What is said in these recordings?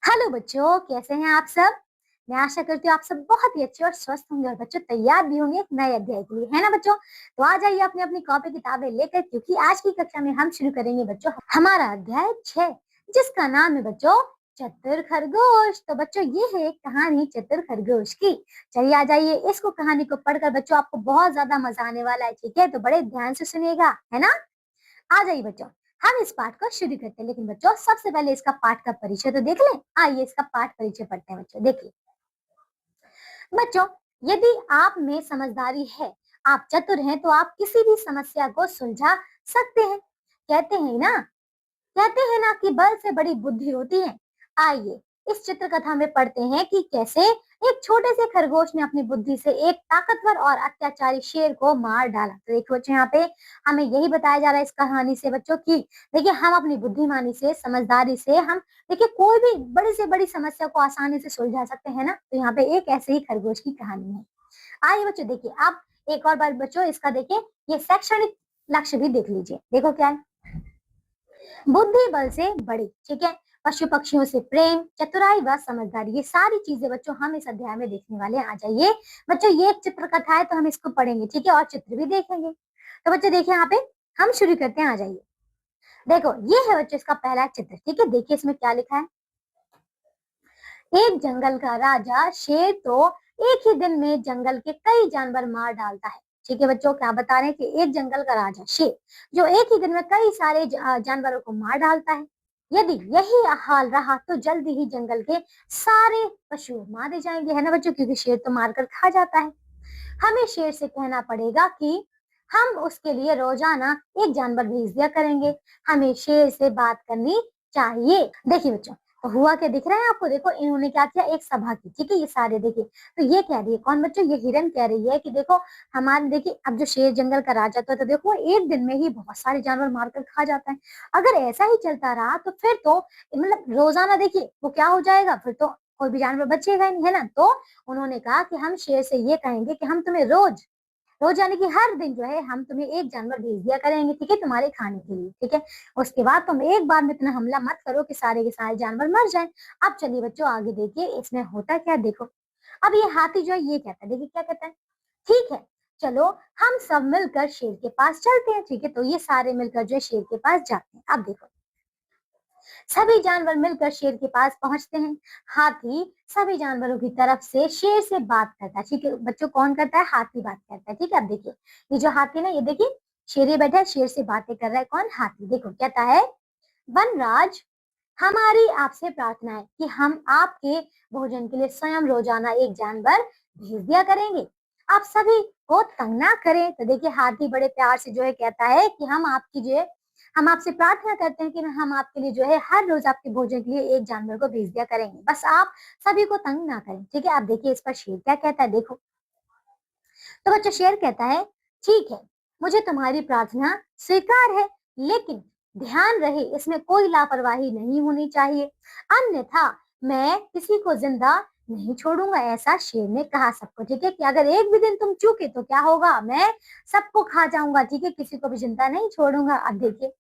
Hello बच्चों, कैसे हैं आप सब। मैं आशा करती हूँ आप सब बहुत ही अच्छे और स्वस्थ होंगे और बच्चों तैयार भी होंगे एक नए अध्याय के लिए, है ना बच्चों। तो आ जाइए अपनी अपनी कॉपी किताबें लेकर, क्योंकि आज की कक्षा में हम शुरू करेंगे बच्चों हमारा अध्याय 6, जिसका नाम है बच्चों चतुर खरगोश। तो बच्चों ये है एक कहानी चतुर खरगोश की। चलिए आ जाइए, इसको कहानी को पढ़कर बच्चों आपको बहुत ज्यादा मजा आने वाला है, ठीक है। तो बड़े ध्यान से सुनिएगा, है ना। आ जाइए बच्चों, हम इस पाठ को शुरू करते हैं, लेकिन बच्चों सबसे पहले इसका पाठ का परिचय तो देख लें। आइए इसका पाठ परिचय पढ़ते हैं बच्चों। देखिए बच्चों, यदि आप में समझदारी है, आप चतुर हैं, तो आप किसी भी समस्या को सुलझा सकते हैं। कहते हैं ना, कि बल से बड़ी बुद्धि होती है। आइए इस चित्र कथा में पढ़ते हैं कि कैसे एक छोटे से खरगोश ने अपनी बुद्धि से एक ताकतवर और अत्याचारी शेर को मार डाला। तो देखो बच्चों, यहाँ पे हमें यही बताया जा रहा है इस कहानी से बच्चों की देखिए हम अपनी बुद्धिमानी से, समझदारी से हम देखिए कोई भी बड़ी से बड़ी समस्या को आसानी से सुलझा सकते हैं ना। तो यहाँ पे एक ऐसे ही खरगोश की कहानी है। आइए बच्चों देखिए, आप एक और बार बच्चों इसका देखिए ये शैक्षणिक लक्ष्य भी देख लीजिए। देखो क्या है, बुद्धि बल से बड़ी, ठीक है। पशु पक्षियों से प्रेम, चतुराई व समझदारी, ये सारी चीजें बच्चों हम इस अध्याय में देखने वाले हैं। आ जाइए बच्चों, ये एक चित्र कथा है तो हम इसको पढ़ेंगे, ठीक है, और चित्र भी देखेंगे। तो बच्चों देखिए यहाँ पे हम शुरू करते हैं। आ जाइए, देखो ये है बच्चों इसका पहला चित्र, ठीक है। देखिए इसमें क्या लिखा है। एक जंगल का राजा शेर तो एक ही दिन में जंगल के कई जानवर मार डालता है। ठीक है बच्चों, क्या बता रहे हैं कि एक जंगल का राजा शेर जो एक ही दिन में कई सारे जानवरों को मार डालता है। यदि यही हाल रहा तो जल्दी ही जंगल के सारे पशु मारे जाएंगे, है ना बच्चों, क्योंकि शेर तो मारकर खा जाता है। हमें शेर से कहना पड़ेगा कि हम उसके लिए रोजाना एक जानवर भेज दिया करेंगे। हमें शेर से बात करनी चाहिए। देखिए बच्चों, तो हुआ क्या दिख रहा है आपको। देखो इन्होंने क्या किया, एक सभा की, ठीक है। ये सारे देखिए, तो ये कह रही है कौन बच्चों, ये हिरन कह रही है कि देखो हमारे, देखिए अब जो शेर जंगल का राजा था, तो देखो एक दिन में ही बहुत सारे जानवर मारकर खा जाता है। अगर ऐसा ही चलता रहा तो फिर तो मतलब रोजाना देखिए वो क्या हो जाएगा, फिर तो कोई भी जानवर बचेगा नहीं, है ना। तो उन्होंने कहा कि हम शेर से ये कहेंगे कि हम तुम्हें रोज रोज यानी कि हर दिन जो है हम तुम्हें एक जानवर भेज दिया करेंगे, ठीक है, तुम्हारे खाने के लिए, ठीक है। उसके बाद तुम एक बार में इतना हमला मत करो कि सारे के सारे जानवर मर जाएं। अब चलिए बच्चों आगे देखिए इसमें होता क्या, देखो अब ये हाथी जो है ये कहता है, देखिए क्या कहता है, ठीक है चलो हम सब मिलकर शेर के पास चलते हैं, ठीक है। तो ये सारे मिलकर जो है शेर के पास जाते हैं। अब देखो सभी जानवर मिलकर शेर के पास पहुंचते हैं। हाथी सभी जानवरों की तरफ से शेर से बात करता है, ठीक है बच्चों, कौन करता है, हाथी बात करता है, ठीक है। अब देखिए ये जो हाथी ना, ये देखिए शेर ये बैठा है, शेर से बातें कर रहा है कौन, हाथी। देखो कहता है, वनराज हमारी आपसे प्रार्थना है कि हम आपके भोजन के लिए स्वयं रोजाना एक जानवर भेज दिया करेंगे। आप सभी को तंग ना करें। तो देखिए हाथी बड़े प्यार से जो है कहता है कि हम आपसे प्रार्थना करते हैं कि हम आपके लिए जो है हर रोज आपके भोजन के लिए एक जानवर को भेज दिया करेंगे, बस आप सभी को तंग ना करें, ठीक है। आप देखिए इस पर शेर क्या कहता है, देखो तो बच्चा शेर कहता है, ठीक है मुझे तुम्हारी प्रार्थना स्वीकार है, लेकिन ध्यान रहे इसमें कोई लापरवाही नहीं होनी चाहिए, अन्यथा मैं किसी को जिंदा नहीं छोड़ूंगा। ऐसा शेर ने कहा सबको, ठीक है, कि अगर एक भी दिन तुम चूके तो क्या होगा, मैं सबको खा जाऊंगा, ठीक है, किसी को भी जिंदा नहीं छोड़ूंगा। अब देखिए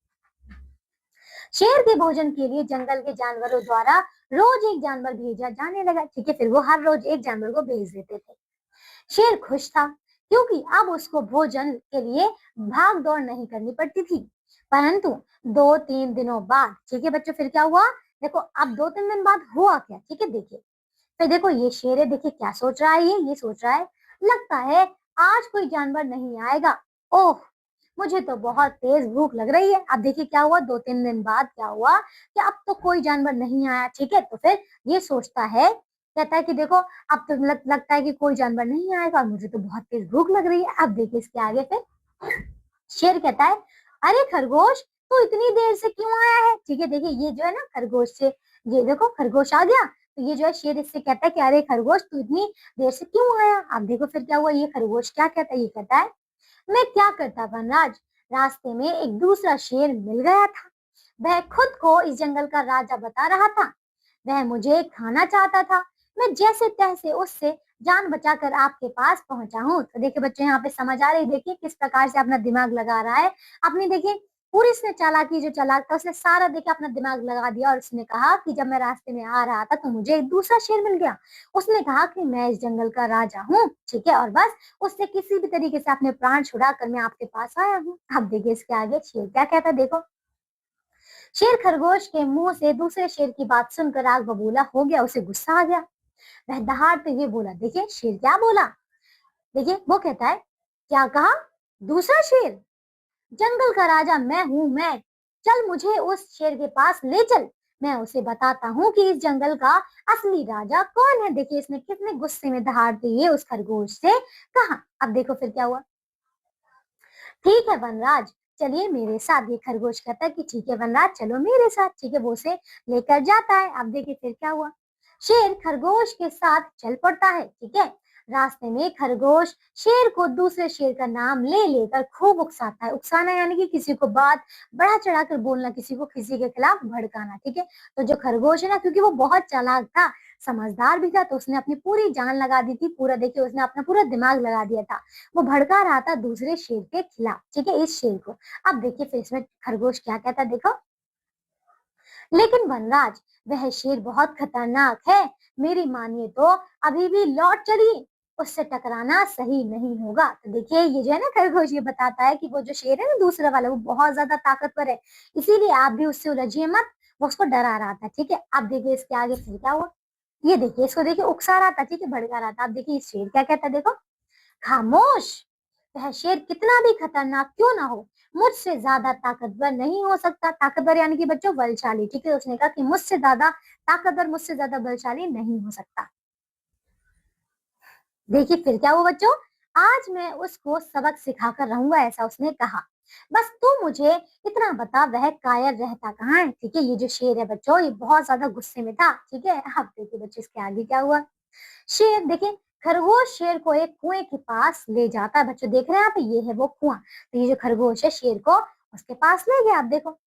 शेर के भोजन के लिए जंगल के जानवरों द्वारा रोज एक जानवर भेजा जाने लगा, ठीक है। फिर वो हर रोज एक जानवर को भेज देते थे। शेर खुश था क्योंकि अब उसको भोजन के लिए भाग दौड़ नहीं करनी पड़ती थी। परंतु 2-3 दिनों बाद, ठीक है बच्चों, फिर क्या हुआ, देखो अब 2-3 दिन बाद हुआ क्या, ठीक है। देखिए फिर देखो ये शेर है, देखिए क्या सोच रहा है, ये सोच रहा है, लगता है आज कोई जानवर नहीं आएगा। ओह मुझे तो बहुत तेज भूख लग रही है। अब देखिए क्या हुआ, 2-3 दिन बाद क्या हुआ कि अब तो कोई जानवर नहीं आया, ठीक है। तो फिर ये सोचता है, कहता है कि देखो अब तो लगता है कि कोई जानवर नहीं आएगा और मुझे तो बहुत तेज भूख लग रही है। अब देखिए इसके आगे फिर शेर कहता है, अरे खरगोश तू इतनी देर से क्यों आया है, ठीक है। देखिए ये जो है ना खरगोश से, ये देखो खरगोश आ गया, तो ये जो है शेर इससे कहता है कि अरे खरगोश तू इतनी देर से क्यों आया। अब देखो फिर क्या हुआ, ये खरगोश क्या कहता है, ये कहता है, मैं क्या करता वनराज, रास्ते में एक दूसरा शेर मिल गया था, वह खुद को इस जंगल का राजा बता रहा था, वह मुझे खाना चाहता था, मैं जैसे तैसे उससे जान बचाकर आपके पास पहुंचा हूँ। तो देखिए बच्चों यहाँ पे समझ आ रही है, देखिए किस प्रकार से अपना दिमाग लगा रहा है, अपनी देखिए पूरी इसने चालाकी, जो चालाक था उसने सारा देखा अपना दिमाग लगा दिया और उसने कहा कि जब मैं रास्ते में आ रहा था तो मुझे एक दूसरा शेर मिल गया। उसने कहा कि मैं इस जंगल का राजा हूँ, ठीक है, और बस उससे किसी भी तरीके से अपने प्राण छुड़ाकर मैं आपके पास आया हूँ। अब देखिए इसके आगे शेर क्या कहता है, देखो। शेर खरगोश के मुंह से दूसरे शेर की बात सुनकर आग बबूला हो गया, उसे गुस्सा आ गया। वह दहाड़ते हुए बोला, देखिए शेर क्या बोला, देखिए वो कहता है, क्या कहा, दूसरा शेर, जंगल का राजा मैं हूँ मैं, चल मुझे उस शेर के पास ले चल, मैं उसे बताता हूँ कि इस जंगल का असली राजा कौन है। देखिए इसने कितने गुस्से में दहाड़ते हुए उस खरगोश से कहा। अब देखो फिर क्या हुआ, ठीक है वनराज, चलिए मेरे साथ। ये खरगोश कहता है कि ठीक है वनराज, चलो मेरे साथ, ठीक है, वो उसे लेकर जाता है। अब देखिए फिर क्या हुआ, शेर खरगोश के साथ चल पड़ता है, ठीक है। रास्ते में खरगोश शेर को दूसरे शेर का नाम ले लेकर खूब उकसाता है। उकसाना यानी कि किसी को बात बढ़ा चढ़ाकर बोलना, किसी को किसी के खिलाफ भड़काना, ठीक है। तो जो खरगोश है ना, क्योंकि वो बहुत चालाक था, समझदार भी था, तो उसने अपनी पूरी जान लगा दी थी, पूरा देखिए उसने अपना पूरा दिमाग लगा दिया था। वो भड़का रहा था दूसरे शेर के खिलाफ, ठीक है, इस शेर को। अब देखिए फिर इसमें खरगोश क्या कहता है, देखो। लेकिन वनराज, वह शेर बहुत खतरनाक है, मेरी मानिए तो अभी भी लौट चलिए, उससे टकराना सही नहीं होगा। तो देखिए ये जो है ना खरगोश, ये बताता है कि वो जो शेर है ना दूसरा वाला, वो बहुत ज्यादा ताकतवर है, इसीलिए आप भी उससे उलझिए मत। वो उसको डरा रहा था, ठीक है। अब देखिए इसके आगे फिर क्या हुआ, ये देखिए इसको देखिए उकसा रहा था, ठीक है, भड़का रहा था। अब देखिए शेर क्या कहता है, देखो। खामोश, वह शेर कितना भी खतरनाक क्यों ना हो, मुझसे ज्यादा ताकतवर नहीं हो सकता। ताकतवर यानी कि बच्चों बलशाली, ठीक है। उसने कहा कि मुझसे ज्यादा ताकतवर, मुझसे ज्यादा बलशाली नहीं हो सकता। देखिए फिर क्या हुआ बच्चों, आज मैं उसको सबक सिखाकर रहूंगा, ऐसा उसने कहा। बस तू मुझे इतना बता, वह कायर रहता कहाँ है, ठीक है। ये जो शेर है बच्चों, ये बहुत ज्यादा गुस्से में था, ठीक है। अब देखिए बच्चों इसके आगे क्या हुआ, शेर देखिए, खरगोश शेर को एक कुएं के पास ले जाता है। बच्चों देख रहे हैं यहाँ पे, ये है वो कुआं। तो ये जो खरगोश है शेर को उसके पास ले गया। आप देखो,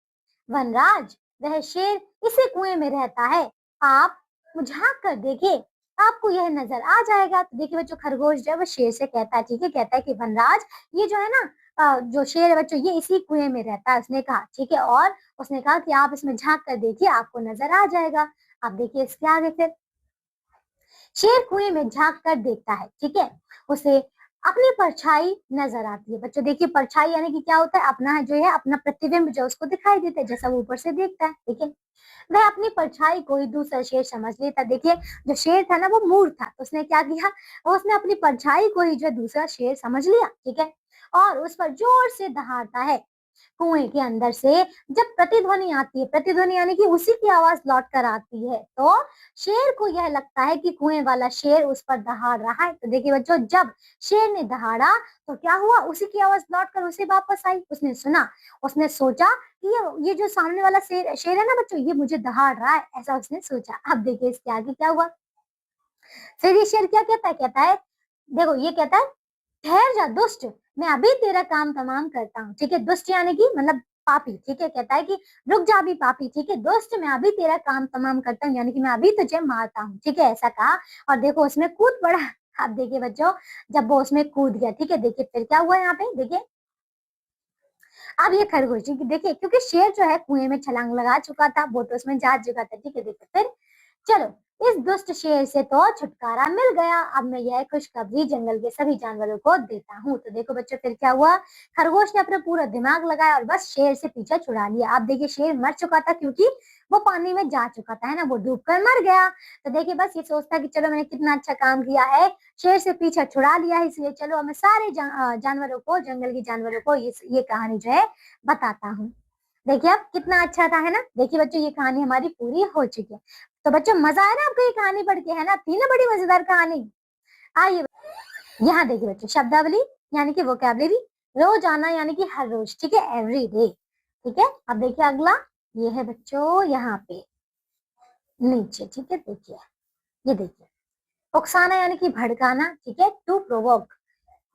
वनराज, वह शेर इसी कुएं में रहता है, आप झांक कर देखिए, आपको यह नजर आ जाएगा। तो देखिए बच्चों खरगोश जो है वो शेर से कहता है, ठीक है, कहता है कि वनराज, ये जो है ना जो शेर है बच्चों, ये इसी कुएं में रहता है, उसने कहा, ठीक है। और उसने कहा कि आप इसमें झांक कर देखिए, आपको नजर आ जाएगा। अब देखिए इसके आगे फिर शेर कुएं में झांक कर देखता है, ठीक है। उसे अपनी परछाई नजर आती है। बच्चों देखिए परछाई यानी कि क्या होता है, अपना जो है अपना प्रतिबिंब जो उसको दिखाई देता है, जैसा वो ऊपर से देखता है, ठीक है। वह अपनी परछाई को ही दूसरा शेर समझ लेता। देखिए जो शेर था ना वो मूर्ख था, तो उसने क्या किया, उसने अपनी परछाई को ही जो दूसरा शेर समझ लिया, ठीक है, और उस पर जोर से दहाड़ता है। कुएं के अंदर से जब प्रतिध्वनि आती है, प्रतिध्वनि यानी कि उसी की आवाज लौट कर आती है, तो शेर को यह लगता है कि कुएं वाला शेर उस पर दहाड़ रहा है। तो देखिए बच्चों, जब शेर ने दहाड़ा तो क्या हुआ, उसी की आवाज लौट कर उसे वापस आई। उसने सुना, उसने सोचा कि ये जो सामने वाला शेर शेर है ना बच्चों, ये मुझे दहाड़ रहा है, ऐसा उसने सोचा। अब देखिए इसके आगे क्या हुआ, फिर ये शेर क्या कहता है, कहता है, देखो ये कहता है, ठहर जा दुष्ट, मैं अभी तेरा काम तमाम करता हूँ, ठीक है। दुष्ट यानी कि मतलब पापी, ठीक है। कहता है कि रुक जा अभी पापी, ठीक है, दुष्ट, मैं अभी तेरा काम तमाम करता हूँ, यानी कि मैं अभी तुझे मारता हूँ, ठीक है, ऐसा कहा। और देखो उसमें कूद पड़ा। अब देखिए बच्चों, जब वो उसमें कूद गया, ठीक है, देखिए फिर क्या हुआ यहाँ पे, देखिए अब ये खरगोश जी देखिए, क्योंकि शेर जो है कुएं में छलांग लगा चुका था, वो तो उसमें जा चुका था, ठीक है। देखिए फिर चलो, इस दुष्ट शेर से तो छुटकारा मिल गया, अब मैं यह खुशखबरी जंगल के सभी जानवरों को देता हूँ। तो देखो बच्चों फिर क्या हुआ, खरगोश ने अपना पूरा दिमाग लगाया और बस शेर से पीछा छुड़ा लिया। अब देखिए शेर मर चुका था, क्योंकि वो पानी में जा चुका था, है ना, वो डूब कर मर गया। तो देखिए बस ये सोचता कि चलो मैंने कितना अच्छा काम किया है, शेर से पीछा छुड़ा लिया है, इसलिए चलो मैं सारे जानवरों को, जंगल के जानवरों को ये कहानी जो है बताता हूँ। देखिए अब कितना अच्छा था, है ना। देखिए बच्चों ये कहानी हमारी पूरी हो चुकी है। तो बच्चों मजा आया ना आपको ये कहानी पढ़ के, है ना, थी ना बड़ी मजेदार कहानी। आइए यहाँ देखिए बच्चों, शब्दावली यानी कि वोकैबुलरी, रोजाना यानी कि हर रोज, ठीक है, एवरी डे, ठीक है। अब देखिए अगला, ये है बच्चों यहाँ पे नीचे, ठीक है, देखिए, ये देखिए, उकसाना यानी कि भड़काना, ठीक है, टू प्रोवोक,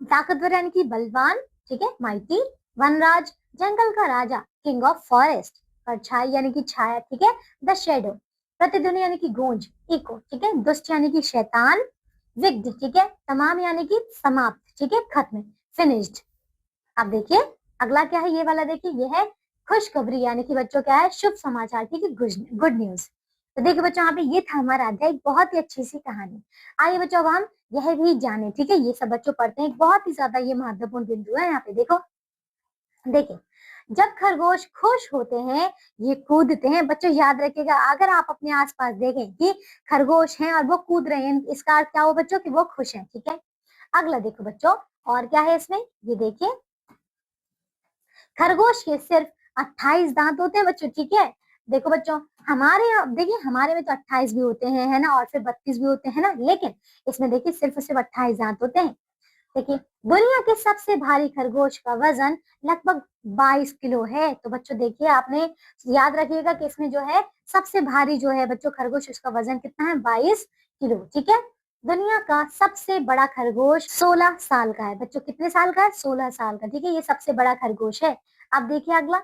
ताकतवर यानी कि बलवान, ठीक है, माइटी, वनराज, जंगल का राजा, किंग ऑफ फॉरेस्ट, परछाई यानी कि छाया, ठीक है, द शेडो, प्रतिध्वनि यानी कि गूंज, इको, ठीक है, दुष्ट यानी कि शैतान, विग्ड, ठीक है, तमाम यानी कि समाप्त, ठीक है, खत्म, फिनिश्ड। अब देखिए अगला क्या है, ये वाला देखिए, ये है खुशखबरी यानी कि बच्चों क्या है, शुभ समाचार, ठीक है, गुड न्यूज। तो देखिए बच्चों, यहाँ पे ये था हमारा अध्याय, एक बहुत ही अच्छी सी कहानी। आइए बच्चों अब हम यह भी जाने, ठीक है, ये सब बच्चों पढ़ते हैं, एक बहुत ही ज्यादा ये महत्वपूर्ण बिंदु है। यहाँ पे देखो, देखिए, जब खरगोश खुश होते हैं, ये कूदते हैं। बच्चों याद रखिएगा, अगर आप अपने आसपास देखें कि खरगोश हैं और वो कूद रहे हैं, इसका अर्थ क्या हो बच्चों कि वो खुश हैं, ठीक है। अगला देखो बच्चों, और क्या है इसमें, ये देखिए, खरगोश के सिर्फ 28 दांत होते हैं बच्चों, ठीक है। देखो बच्चों, हमारे यहाँ देखिए, हमारे में तो 28 भी होते हैं, है ना, और फिर 32 भी होते हैं ना, लेकिन इसमें देखिए सिर्फ और सिर्फ 28 दांत होते हैं। देखिए, दुनिया के सबसे भारी खरगोश का वजन लगभग 22 किलो है। तो बच्चों देखिए, आपने याद रखिएगा कि इसमें जो है सबसे भारी जो है बच्चों खरगोश, उसका वजन कितना है, 22 किलो, ठीक है। दुनिया का सबसे बड़ा खरगोश 16 साल का है बच्चों, कितने साल का है, 16 साल का, ठीक है, ये सबसे बड़ा खरगोश है। अब देखिए अगला,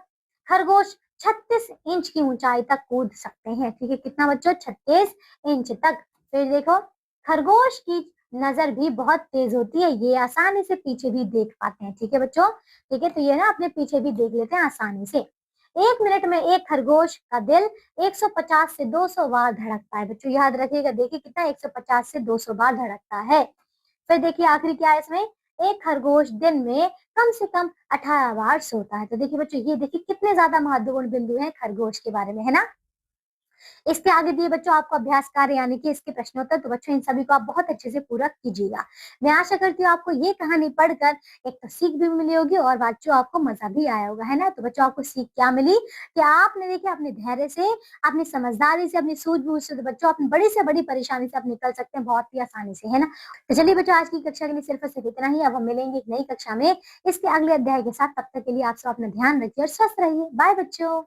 खरगोश 36 इंच की ऊंचाई तक कूद सकते हैं, ठीक है, कितना बच्चों, 36 इंच तक। फिर देखो, खरगोश की नजर भी बहुत तेज होती है, ये आसानी से पीछे भी देख पाते हैं, ठीक है बच्चों, ठीक है, तो ये ना अपने पीछे भी देख लेते हैं आसानी से। 1 मिनट में एक खरगोश का दिल 150 से 200 बार धड़कता है बच्चों, याद रखिएगा, देखिए कितना, 150 से 200 बार धड़कता है। फिर देखिए आखिरी क्या है इसमें, एक खरगोश दिन में कम से कम 18 बार सोता है। तो देखिए बच्चों, ये देखिए कितने ज्यादा महत्वपूर्ण बिंदु है खरगोश के बारे में, है ना। इसके आगे दिए बच्चों आपको अभ्यास कार्य यानी कि इसके प्रश्नोत्तर, तो बच्चों इन सभी को आप बहुत अच्छे से पूरा कीजिएगा। मैं आशा करती हूँ आपको ये कहानी पढ़कर एक तो सीख भी मिली होगी और बच्चों आपको मजा भी आया होगा, है ना। तो बच्चों आपको सीख क्या मिली कि आपने देखिए अपने धैर्य से, अपनी समझदारी से, अपनी सूझबूझ से, तो बच्चों अपनी बड़ी से बड़ी परेशानी से आप निकल सकते हैं बहुत ही आसानी से, है ना। तो चलिए बच्चों, आज की कक्षा के लिए सिर्फ और सिर्फ इतना ही। अब हम मिलेंगे एक नई कक्षा में इसके अगले अध्याय के साथ। तब तक के लिए आप सब अपना ध्यान रखिए और स्वस्थ रहिए। बाय बच्चों।